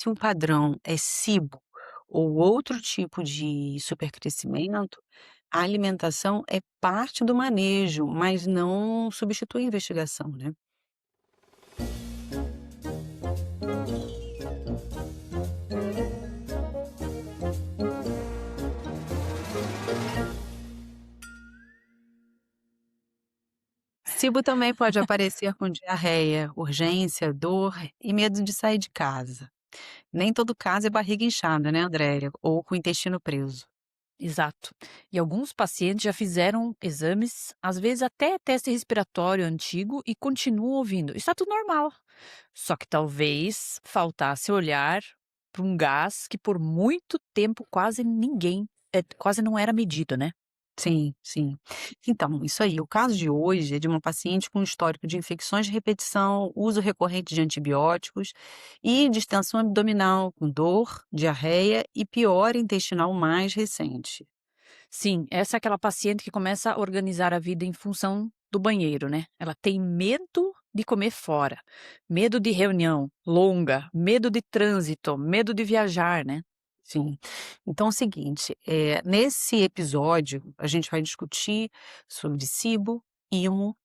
Se o padrão é SIBO ou outro tipo de supercrescimento, a alimentação é parte do manejo, mas não substitui a investigação, né? SIBO também pode aparecer com diarreia, urgência, dor e medo de sair de casa. Nem todo caso é barriga inchada, né, Andréia? Ou com o intestino preso. Exato. E alguns pacientes já fizeram exames, às vezes até teste respiratório antigo e continuam ouvindo. Está tudo normal. Só que talvez faltasse olhar para um gás que por muito tempo quase não era medido, né? Sim, sim. Então, isso aí. O caso de hoje é de uma paciente com histórico de infecções de repetição, uso recorrente de antibióticos e distensão abdominal com dor, diarreia e piora intestinal mais recente. Sim, essa é aquela paciente que começa a organizar a vida em função do banheiro, né? Ela tem medo de comer fora, medo de reunião longa, medo de trânsito, medo de viajar, né? Sim. Então, é o seguinte, nesse episódio, a gente vai discutir sobre SIBO, IMO,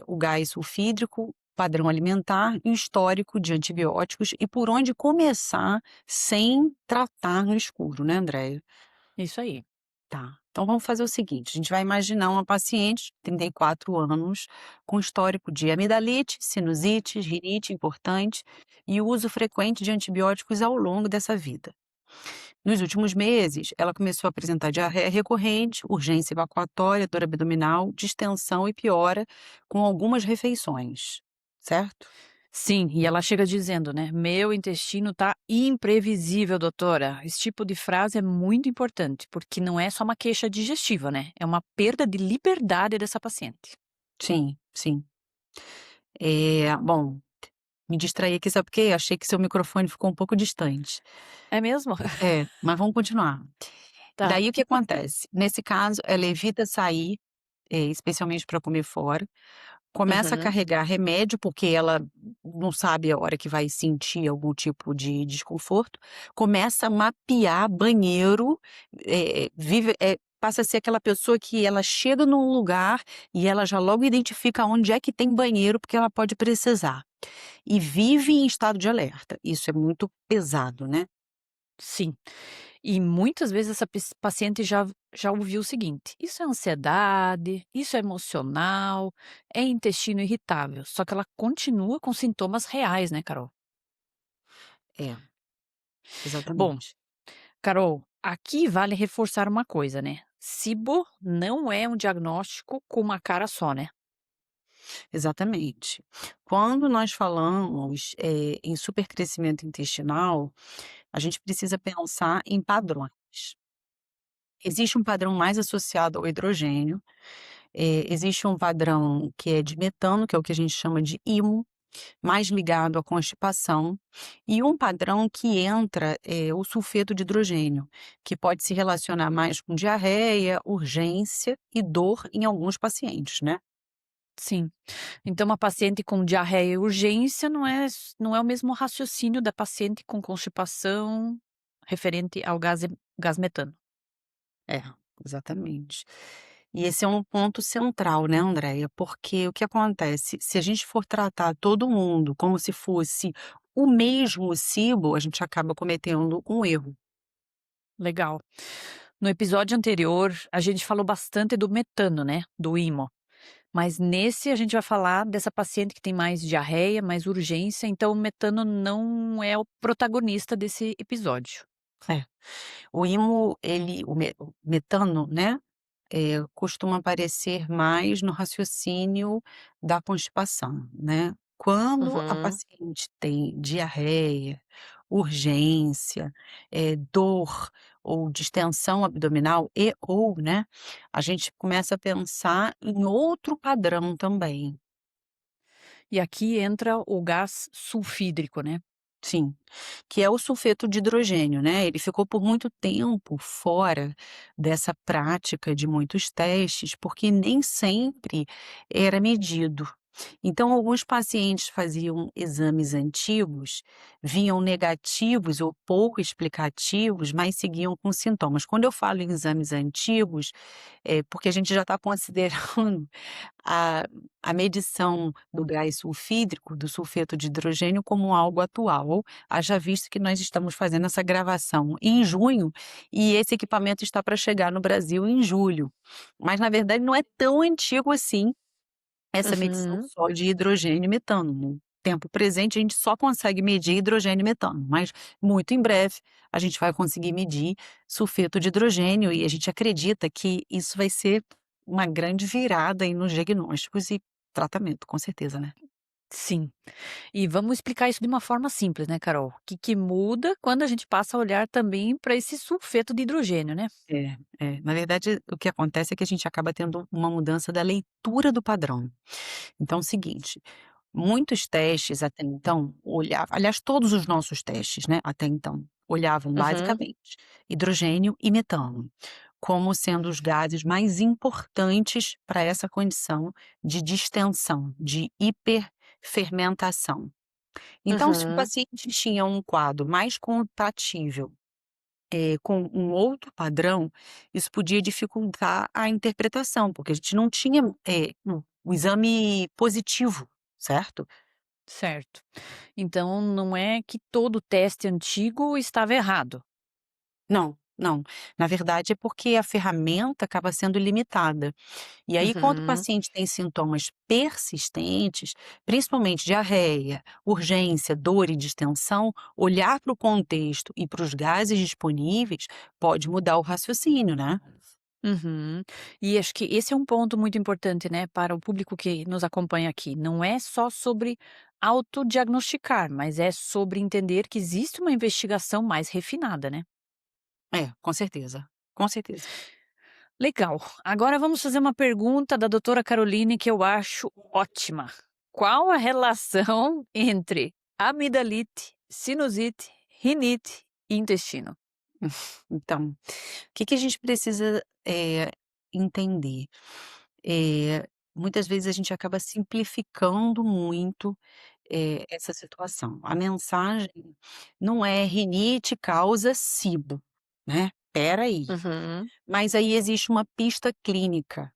o gás sulfídrico, padrão alimentar e o histórico de antibióticos e por onde começar sem tratar no escuro, né, Andréia? Isso aí. Tá. Então vamos fazer o seguinte, a gente vai imaginar uma paciente, 34 anos, com histórico de amidalite, sinusite, rinite importante e uso frequente de antibióticos ao longo dessa vida. Nos últimos meses, ela começou a apresentar diarreia recorrente, urgência evacuatória, dor abdominal, distensão e piora com algumas refeições, certo? Sim, e ela chega dizendo, né: "Meu intestino tá imprevisível, doutora". Esse tipo de frase é muito importante, porque não é só uma queixa digestiva, né? É uma perda de liberdade dessa paciente. Sim, sim. Bom, me distraí aqui, sabe por quê? Achei que seu microfone ficou um pouco distante. É mesmo? Mas vamos continuar. Tá. Daí o que acontece? Nesse caso, ela evita sair, especialmente para comer fora, começa a Uhum. carregar remédio, porque ela não sabe a hora que vai sentir algum tipo de desconforto, começa a mapear banheiro, passa a ser aquela pessoa que ela chega num lugar e ela já logo identifica onde é que tem banheiro, porque ela pode precisar. E vive em estado de alerta. Isso é muito pesado, né? Sim. E muitas vezes essa paciente já ouviu o seguinte: "Isso é ansiedade, isso é emocional, é intestino irritável", só que ela continua com sintomas reais, né, Carol? É, Bom, exatamente. Carol, aqui vale reforçar uma coisa, né? SIBO não é um diagnóstico com uma cara só, né? Exatamente. Quando nós falamos, em supercrescimento intestinal, a gente precisa pensar em padrões. Existe um padrão mais associado ao hidrogênio, existe um padrão que é de metano, que é o que a gente chama de IMO, mais ligado à constipação, e um padrão que entra, o sulfeto de hidrogênio, que pode se relacionar mais com diarreia, urgência e dor em alguns pacientes, né. Sim. Então, uma paciente com diarreia e urgência não é o mesmo raciocínio da paciente com constipação referente ao gás metano. É, exatamente. E esse é um ponto central, né, Andréia, porque o que acontece, se a gente for tratar todo mundo como se fosse o mesmo cibo, a gente acaba cometendo um erro. Legal. No episódio anterior, a gente falou bastante do metano, né? Do IMO. Mas nesse a gente vai falar dessa paciente que tem mais diarreia, mais urgência, então o metano não é o protagonista desse episódio. É. O IMO, o metano, né, costuma aparecer mais no raciocínio da constipação, né. Quando a Uhum. paciente tem diarreia, urgência, dor ou distensão abdominal ou, né, a gente começa a pensar em outro padrão também. E aqui entra o gás sulfídrico, né? Sim, que é o sulfeto de hidrogênio, né, ele ficou por muito tempo fora dessa prática de muitos testes, porque nem sempre era medido. Então, alguns pacientes faziam exames antigos, vinham negativos ou pouco explicativos, mas seguiam com sintomas. Quando eu falo em exames antigos, é porque a gente já está considerando a a medição do gás sulfídrico, do sulfeto de hidrogênio, como algo atual, haja visto que nós estamos fazendo essa gravação em junho e esse equipamento está para chegar no Brasil em julho. Mas, na verdade, não é tão antigo assim essa medição Uhum. só de hidrogênio e metano. No tempo presente, a gente só consegue medir hidrogênio e metano, mas muito em breve a gente vai conseguir medir sulfeto de hidrogênio e a gente acredita que isso vai ser uma grande virada aí nos diagnósticos e tratamento, com certeza, né. Sim. E vamos explicar isso de uma forma simples, né, Carol? O que que muda quando a gente passa a olhar também para esse sulfeto de hidrogênio, né? Na verdade, o que acontece é que a gente acaba tendo uma mudança da leitura do padrão. Então é o seguinte, muitos testes até então olhavam, aliás, todos os nossos testes, né, até então, olhavam Uhum, basicamente hidrogênio e metano, como sendo os gases mais importantes para essa condição de distensão, de hiperfermentação. Então, se o uhum. paciente tinha um quadro mais compatível, com um outro padrão, isso podia dificultar a interpretação, porque a gente não tinha, o exame positivo, certo? Certo. Então não é que todo teste antigo estava errado. Não, não. Na verdade, é porque a ferramenta acaba sendo limitada. E aí, quando o Uhum, paciente tem sintomas persistentes, principalmente diarreia, urgência, dor e distensão, olhar para o contexto e para os gases disponíveis pode mudar o raciocínio, né? uhum. E acho que esse é um ponto muito importante, né, para o público que nos acompanha aqui. Não é só sobre autodiagnosticar, mas é sobre entender que existe uma investigação mais refinada, né? É, com certeza, com certeza. Legal. Agora vamos fazer uma pergunta da doutora Caroline que eu acho ótima. Qual a relação entre amidalite, sinusite, rinite e intestino? Então, o que que a gente precisa, entender? Muitas vezes a gente acaba simplificando muito, essa situação. A mensagem não é rinite causa SIBO, né, espera aí. Uhum. Mas aí existe uma pista clínica,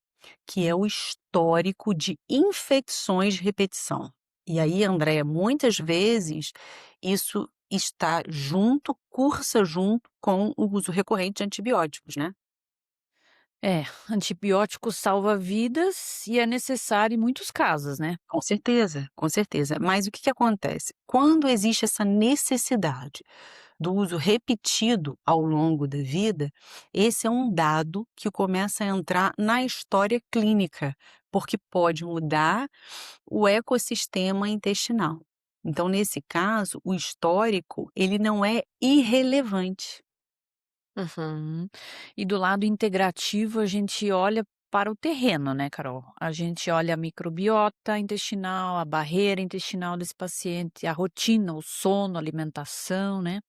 que é o histórico de infecções de repetição. E aí, Andréia, muitas vezes isso está junto, cursa junto com o uso recorrente de antibióticos, né? É, antibiótico salva vidas e é necessário em muitos casos, né? Com certeza, com certeza. Mas o que que acontece? Quando existe essa necessidade do uso repetido ao longo da vida, esse é um dado que começa a entrar na história clínica, porque pode mudar o ecossistema intestinal. Então, nesse caso, o histórico, ele não é irrelevante. Uhum. E do lado integrativo, a gente olha para o terreno, né, Carol? A gente olha a microbiota intestinal, a barreira intestinal desse paciente, a rotina, o sono, a alimentação, né?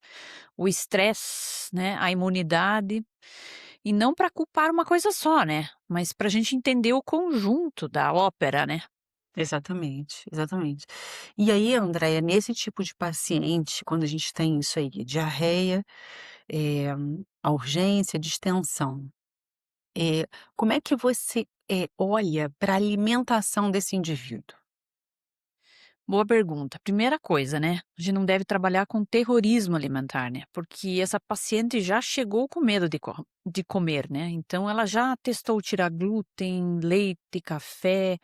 O estresse, né? A imunidade. E não para culpar uma coisa só, né? Mas para a gente entender o conjunto da ópera, né? Exatamente, exatamente. E aí, Andréia, nesse tipo de paciente, quando a gente tem isso aí, diarreia, eh, a urgência, distensão, eh, como é que você, olha para a alimentação desse indivíduo? Boa pergunta. Primeira coisa, né? A gente não deve trabalhar com terrorismo alimentar, né? Porque essa paciente já chegou com medo de comer, né? Então ela já testou tirar glúten, leite, café,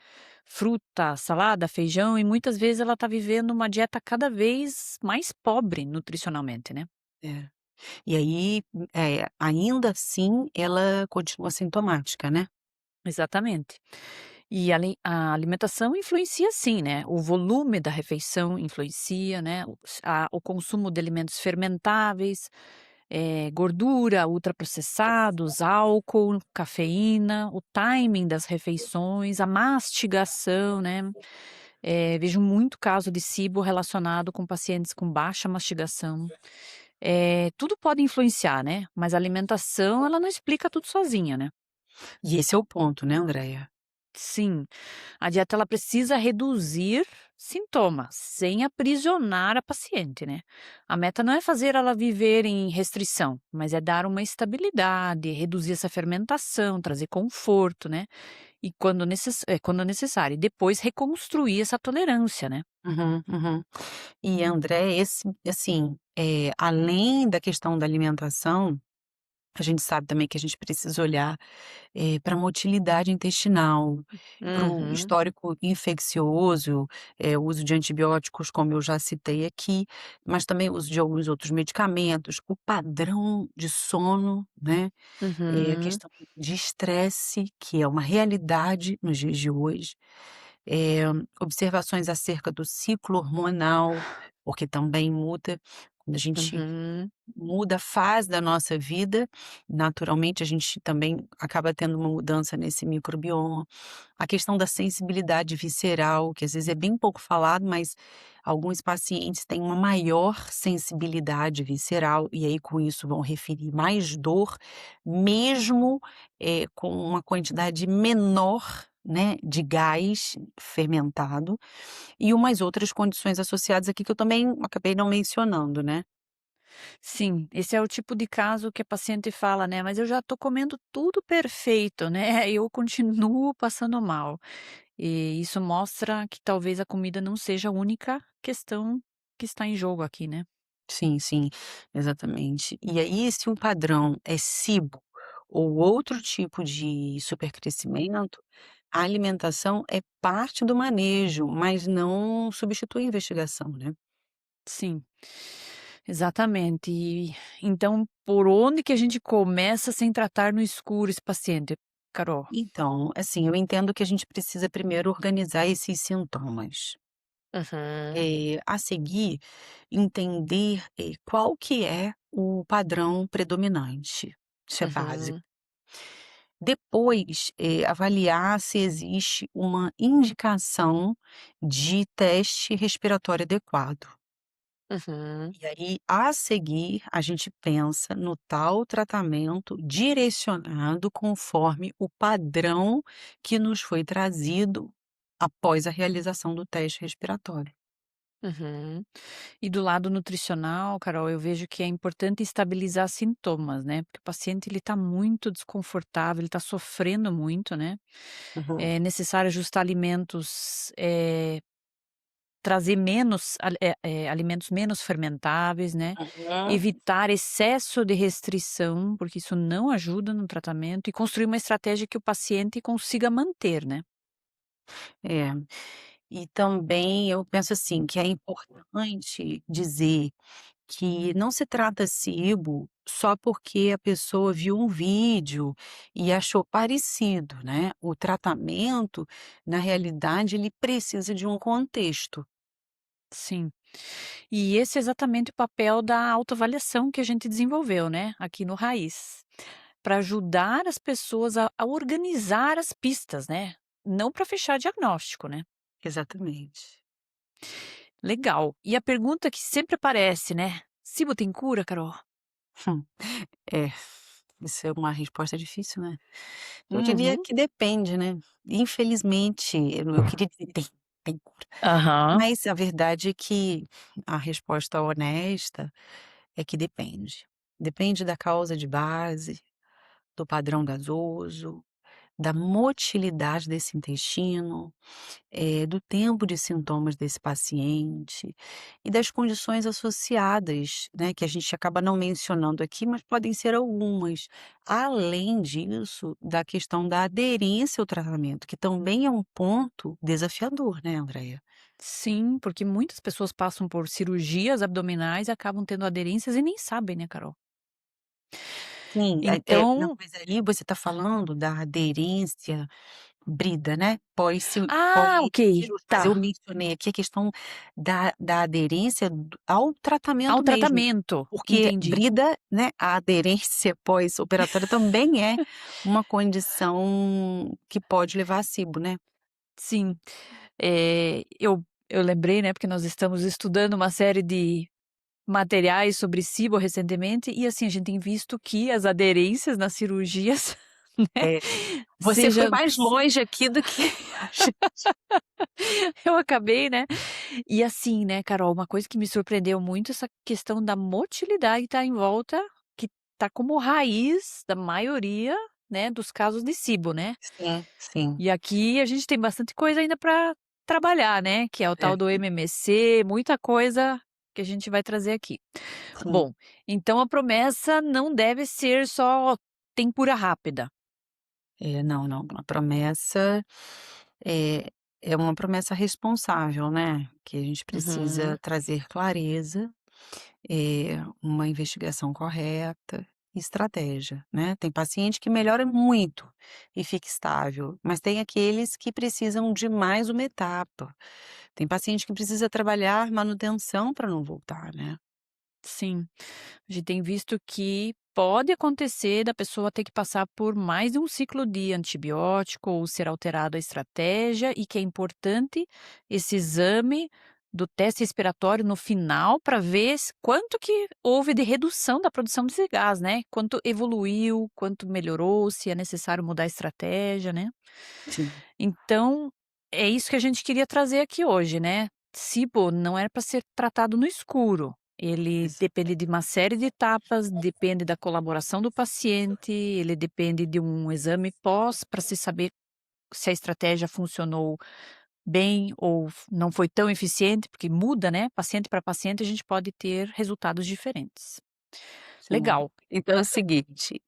fruta, salada, feijão, e muitas vezes ela está vivendo uma dieta cada vez mais pobre nutricionalmente, né? É. E aí, ainda assim, ela continua sintomática, né? Exatamente. E a alimentação influencia sim, né? O volume da refeição influencia, né? O consumo de alimentos fermentáveis, gordura, ultraprocessados, álcool, cafeína, o timing das refeições, a mastigação, né? Vejo muito caso de SIBO relacionado com pacientes com baixa mastigação. Tudo pode influenciar, né? Mas a alimentação, ela não explica tudo sozinha, né? E esse é o ponto, né, Andréia? Sim, a dieta ela precisa reduzir sintomas, sem aprisionar a paciente, né? A meta não é fazer ela viver em restrição, mas é dar uma estabilidade, reduzir essa fermentação, trazer conforto, né? E quando necessário, e depois reconstruir essa tolerância, né? Uhum, uhum. E André, esse assim, além da questão da alimentação, a gente sabe também que a gente precisa olhar, para a motilidade intestinal, para o Uhum, histórico infeccioso, o uso de antibióticos, como eu já citei aqui, mas também o uso de alguns outros medicamentos, o padrão de sono, né, a uhum, questão de estresse, que é uma realidade nos dias de hoje, eh, observações acerca do ciclo hormonal, porque também muda quando a gente uhum. muda a fase da nossa vida, naturalmente a gente também acaba tendo uma mudança nesse microbioma. A questão da sensibilidade visceral, que às vezes é bem pouco falado, mas alguns pacientes têm uma maior sensibilidade visceral e aí com isso vão referir mais dor, mesmo, com uma quantidade menor, né, de gás fermentado, e umas outras condições associadas aqui que eu também acabei não mencionando, né. Sim, esse é o tipo de caso que a paciente fala, né: "Mas eu já tô comendo tudo perfeito, né, eu continuo passando mal". E isso mostra que talvez a comida não seja a única questão que está em jogo aqui, né. Sim, sim, exatamente. E aí, se o padrão é SIBO ou outro tipo de supercrescimento, a alimentação é parte do manejo, mas não substitui a investigação, né. Sim, exatamente. E então por onde que a gente começa sem tratar no escuro esse paciente, Carol? Então, assim, eu entendo que a gente precisa primeiro organizar esses sintomas. Uhum, A seguir, entender, qual que é o padrão predominante. Isso é básico. uhum, Depois, avaliar se existe uma indicação de teste respiratório adequado. uhum, E aí, a seguir, a gente pensa no tal tratamento direcionado conforme o padrão que nos foi trazido após a realização do teste respiratório. uhum. E do lado nutricional, Carol, eu vejo que é importante estabilizar sintomas, né, porque o paciente ele está muito desconfortável, ele está sofrendo muito, né. Uhum. É necessário ajustar alimentos, trazer menos alimentos menos fermentáveis, né, Uhum. evitar excesso de restrição, porque isso não ajuda no tratamento, e construir uma estratégia que o paciente consiga manter, né. É. E também eu penso assim, que é importante dizer que não se trata SIBO só porque a pessoa viu um vídeo e achou parecido, né. O tratamento, na realidade, ele precisa de um contexto. Sim. E esse é exatamente o papel da autoavaliação que a gente desenvolveu, né, aqui no Raiz, para ajudar as pessoas a organizar as pistas, né, não para fechar diagnóstico, né. Exatamente. Legal. E a pergunta que sempre aparece, né: "Cibo tem cura, Carol?" Hum, é, isso é uma resposta difícil, né. Eu diria Uhum. que depende, né. Infelizmente, eu queria dizer tem cura, Aham. mas a verdade é que a resposta honesta é que depende. Depende da causa de base, do padrão gasoso, da motilidade desse intestino, do tempo de sintomas desse paciente e das condições associadas, né, que a gente acaba não mencionando aqui, mas podem ser algumas. Além disso, da questão da aderência ao tratamento, que também é um ponto desafiador, né, Andreia? Sim, porque muitas pessoas passam por cirurgias abdominais e acabam tendo aderências e nem sabem, né, Carol. Sim, não, Então mas aí você está falando da aderência brida, né, ok, pós-cirúrgica, mas eu tá. mencionei aqui a questão da aderência ao Ao tratamento mesmo, tratamento, porque entendi. brida, né, a aderência pós-operatória também é uma condição que pode levar a SIBO, né. Sim, eu lembrei, né, porque nós estamos estudando uma série de materiais sobre SIBO recentemente e, assim, a gente tem visto que as aderências nas cirurgias É, você foi Seja mais longe aqui do que a gente. eu acabei, né. E assim, né, Carol, uma coisa que me surpreendeu muito, essa questão da motilidade que tá em volta, que tá como raiz da maioria, né, dos casos de SIBO, né. Sim, sim, E aqui a gente tem bastante coisa ainda para trabalhar, né, que é o é, tal do MMC, muita coisa que a gente vai trazer aqui. sim. Bom, então a promessa não deve ser só tem cura rápida. Não, não, a promessa é é uma promessa responsável, né, que a gente precisa Uhum. trazer clareza, uma investigação correta e estratégia, né. Tem paciente que melhora muito e fica estável, mas tem aqueles que precisam de mais uma etapa. Tem paciente que precisa trabalhar manutenção para não voltar, né. Sim, a gente tem visto que pode acontecer da pessoa ter que passar por mais de um ciclo de antibiótico ou ser alterada a estratégia e que é importante esse exame do teste respiratório no final para ver quanto que houve de redução da produção desse gás, né? Quanto evoluiu, quanto melhorou, se é necessário mudar a estratégia, né? Sim, Então, é isso que a gente queria trazer aqui hoje, né. SIBO não é para ser tratado no escuro, ele exa depende de uma série de etapas, depende da colaboração do paciente, ele depende de um exame pós para se saber se a estratégia funcionou bem ou não foi tão eficiente, porque muda, né, paciente para paciente a gente pode ter resultados diferentes. sim. Legal. Então é o seguinte,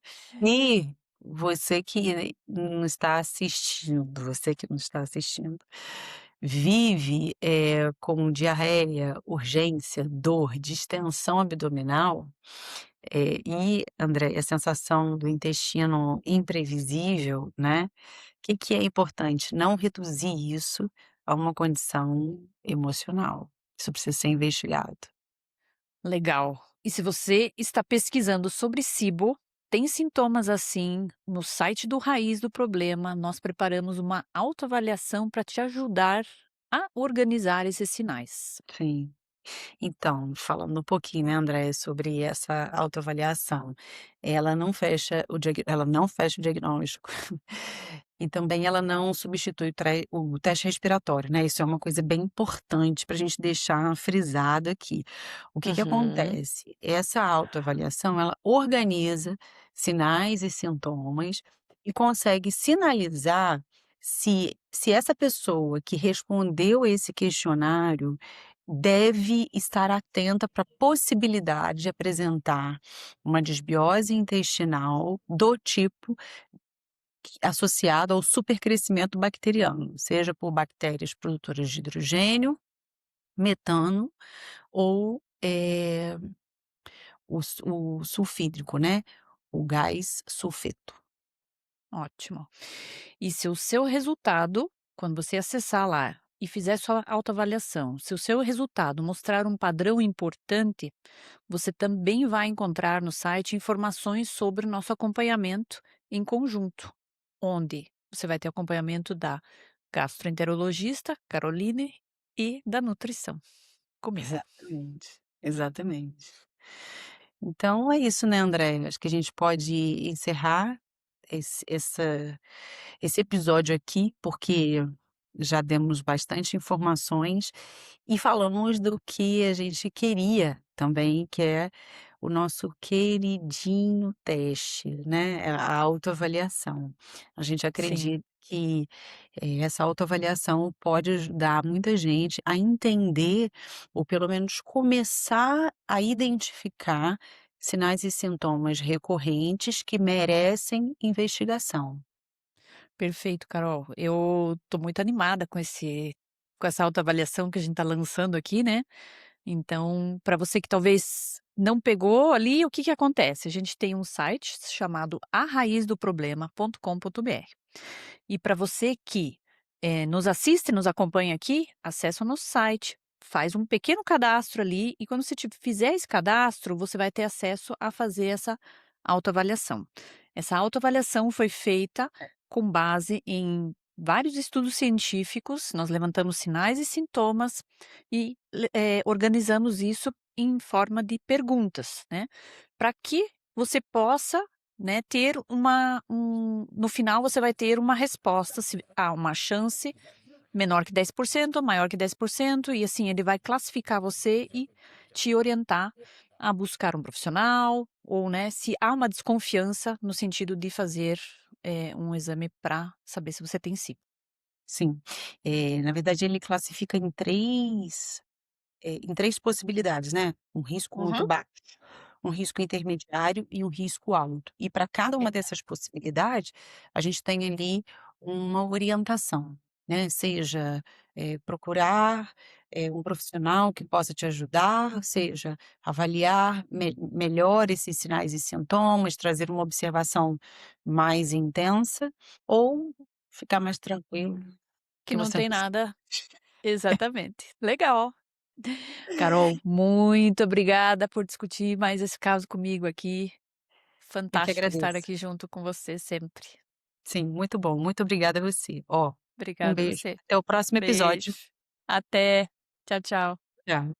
se você que não está assistindo, você que não está assistindo, vive, com diarreia, urgência, dor, distensão abdominal, e, André, a sensação do intestino imprevisível, né, que é importante? Não reduzir isso a uma condição emocional. Isso precisa ser investigado. Legal. E se você está pesquisando sobre SIBO, tem sintomas assim, no site do Raiz do Problema, nós preparamos uma autoavaliação para te ajudar a organizar esses sinais. Sim. Então, falando um pouquinho, né, Andréia, sobre essa autoavaliação, ela não fecha o diagnóstico e também ela não substitui o teste respiratório, né, isso é uma coisa bem importante para a gente deixar frisado aqui. O que que Uhum. acontece? Essa autoavaliação, ela organiza sinais e sintomas e consegue sinalizar se essa pessoa que respondeu esse questionário deve estar atenta para a possibilidade de apresentar uma disbiose intestinal do tipo associado ao supercrescimento bacteriano, seja por bactérias produtoras de hidrogênio, metano ou, o sulfídrico, né, o gás sulfeto. Ótimo. E se o seu resultado, quando você acessar lá e fizer sua autoavaliação, se o seu resultado mostrar um padrão importante, você também vai encontrar no site informações sobre o nosso acompanhamento em conjunto, onde você vai ter acompanhamento da gastroenterologista, Caroline, e da nutrição, comigo. Exatamente, exatamente. Então é isso, né, André, acho que a gente pode encerrar esse essa esse episódio aqui, porque já demos bastante informações e falamos do que a gente queria também, que é o nosso queridinho teste, né, a autoavaliação. A gente Sim. acredita que, essa autoavaliação pode ajudar muita gente a entender, ou pelo menos começar a identificar sinais e sintomas recorrentes que merecem investigação. Perfeito, Carol. Eu tô muito animada com essa autoavaliação que a gente está lançando aqui, né. Então, para você que talvez não pegou ali, o que que acontece? A gente tem um site chamado arraizdoproblema.com.br. E para você que, nos assiste, nos acompanha aqui, acessa o nosso site, faz um pequeno cadastro ali e quando você fizer esse cadastro, você vai ter acesso a fazer essa autoavaliação. Essa autoavaliação foi feita com base em vários estudos científicos, nós levantamos sinais e sintomas e organizamos isso em forma de perguntas, né, para que você possa né, ter no final você vai ter uma resposta se há uma chance menor que 10%, maior que 10%, e assim ele vai classificar você e te orientar a buscar um profissional ou, né, se há uma desconfiança no sentido de fazer, um exame para saber se você tem sim. Sim. Na verdade ele classifica em 3 possibilidades, né, um risco muito Uhum. baixo, um risco intermediário e um risco alto. E para cada É. uma dessas possibilidades, a gente tem ali uma orientação, né, seja, procurar, um profissional que possa te ajudar, seja avaliar melhor esses sinais e sintomas, trazer uma observação mais intensa, ou ficar mais tranquilo Que que não você não tem precisa. nada exatamente. Legal. Carol, muito obrigada por discutir mais esse caso comigo aqui. Eu que Fantástico estar agradeço. aqui junto com você sempre. Sim, muito bom. Muito obrigada a você. Ó, um Obrigada a beijo. você. Até o próximo episódio. Beijo. Até. Tchau, tchau. Tchau.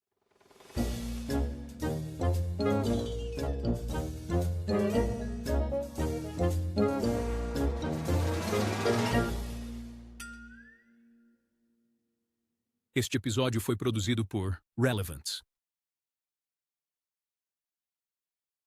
Este episódio foi produzido por Relevance.